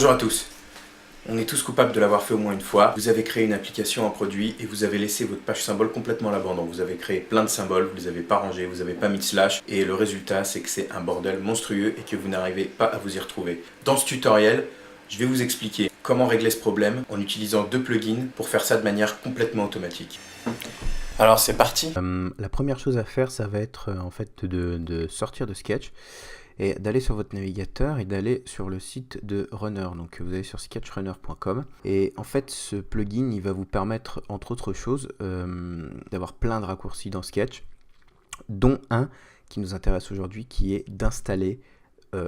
Bonjour à tous. On est tous coupables de l'avoir fait au moins une fois. Vous avez créé une application, un produit, et vous avez laissé votre page symbole complètement à l'abandon. Vous avez créé plein de symboles, vous les avez pas rangés, vous n'avez pas mis de slash, et le résultat c'est que c'est un bordel monstrueux et que vous n'arrivez pas à vous y retrouver. Dans ce tutoriel, je vais vous expliquer comment régler ce problème en utilisant deux plugins pour faire ça de manière complètement automatique. Alors c'est parti. La première chose à faire, ça va être en fait de sortir de Sketch et d'aller sur votre navigateur et d'aller sur le site de Runner. Donc vous allez sur sketchrunner.com et en fait ce plugin il va vous permettre entre autres choses d'avoir plein de raccourcis dans Sketch, dont un qui nous intéresse aujourd'hui qui est d'installer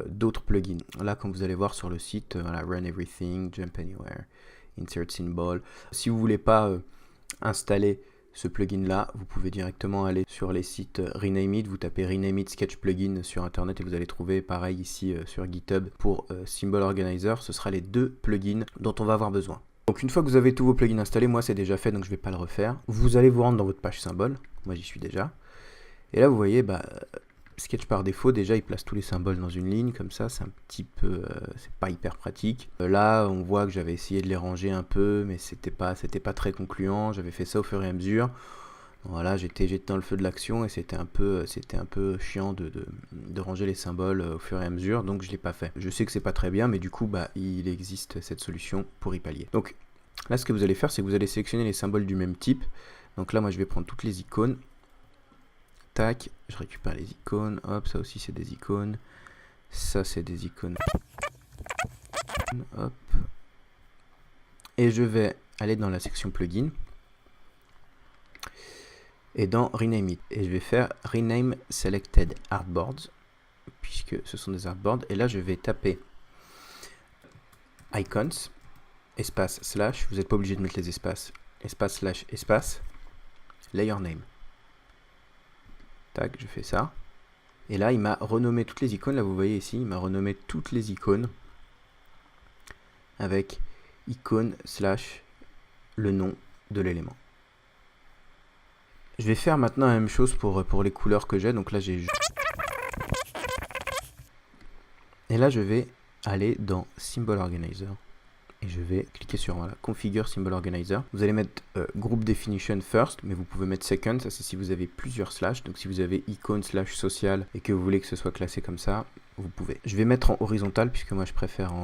d'autres plugins. Là, comme vous allez voir sur le site, voilà, Run Everything, Jump Anywhere, Insert Symbol. Si vous voulez pas installer ce plugin là, vous pouvez directement aller sur les sites Rename It, vous tapez Rename It Sketch Plugin sur internet et vous allez trouver pareil ici sur GitHub pour Symbol Organizer. Ce sera les deux plugins dont on va avoir besoin. Donc une fois que vous avez tous vos plugins installés, moi c'est déjà fait donc je vais pas le refaire. Vous allez vous rendre dans votre page symbole, moi j'y suis déjà. Et là vous voyez, Sketch par défaut, déjà il place tous les symboles dans une ligne, comme ça c'est un petit peu, c'est pas hyper pratique. Là on voit que j'avais essayé de les ranger un peu, mais c'était pas très concluant, j'avais fait ça au fur et à mesure. Voilà, j'étais dans le feu de l'action et c'était un peu chiant de ranger les symboles au fur et à mesure, donc je l'ai pas fait. Je sais que c'est pas très bien, mais du coup il existe cette solution pour y pallier. Donc là ce que vous allez faire, c'est que vous allez sélectionner les symboles du même type. Donc là moi je vais prendre toutes les icônes. Tac, je récupère les icônes, hop, ça aussi c'est des icônes, ça c'est des icônes, hop, et je vais aller dans la section plugin, et dans Rename It, et je vais faire Rename Selected Artboards, puisque ce sont des artboards, et là je vais taper Icons, espace, slash, vous n'êtes pas obligé de mettre les espaces, espace, slash, espace, Layer Name. Tac, je fais ça. Et là, il m'a renommé toutes les icônes. Là, vous voyez ici, il m'a renommé toutes les icônes avec icône slash le nom de l'élément. Je vais faire maintenant la même chose pour les couleurs que j'ai. Donc là, j'ai... Et là, je vais aller dans Symbol Organizer. Et je vais cliquer sur voilà, Configure Symbol Organizer. Vous allez mettre Group Definition First, mais vous pouvez mettre Second, ça c'est si vous avez plusieurs slash. Donc si vous avez icône slash social et que vous voulez que ce soit classé comme ça, vous pouvez. Je vais mettre en horizontal puisque moi je préfère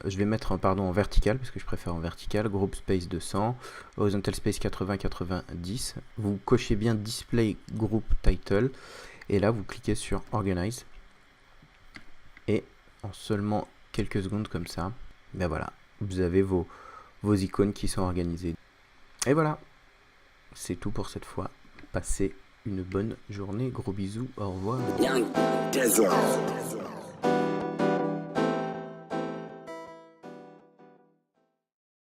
je vais mettre en vertical parce que je préfère en vertical. Group Space 200, Horizontal Space 80-90. Vous cochez bien Display Group Title et là vous cliquez sur Organize. Et en seulement quelques secondes comme ça, ben voilà. Vous avez vos icônes qui sont organisées. Et voilà, c'est tout pour cette fois. Passez une bonne journée, gros bisous, au revoir.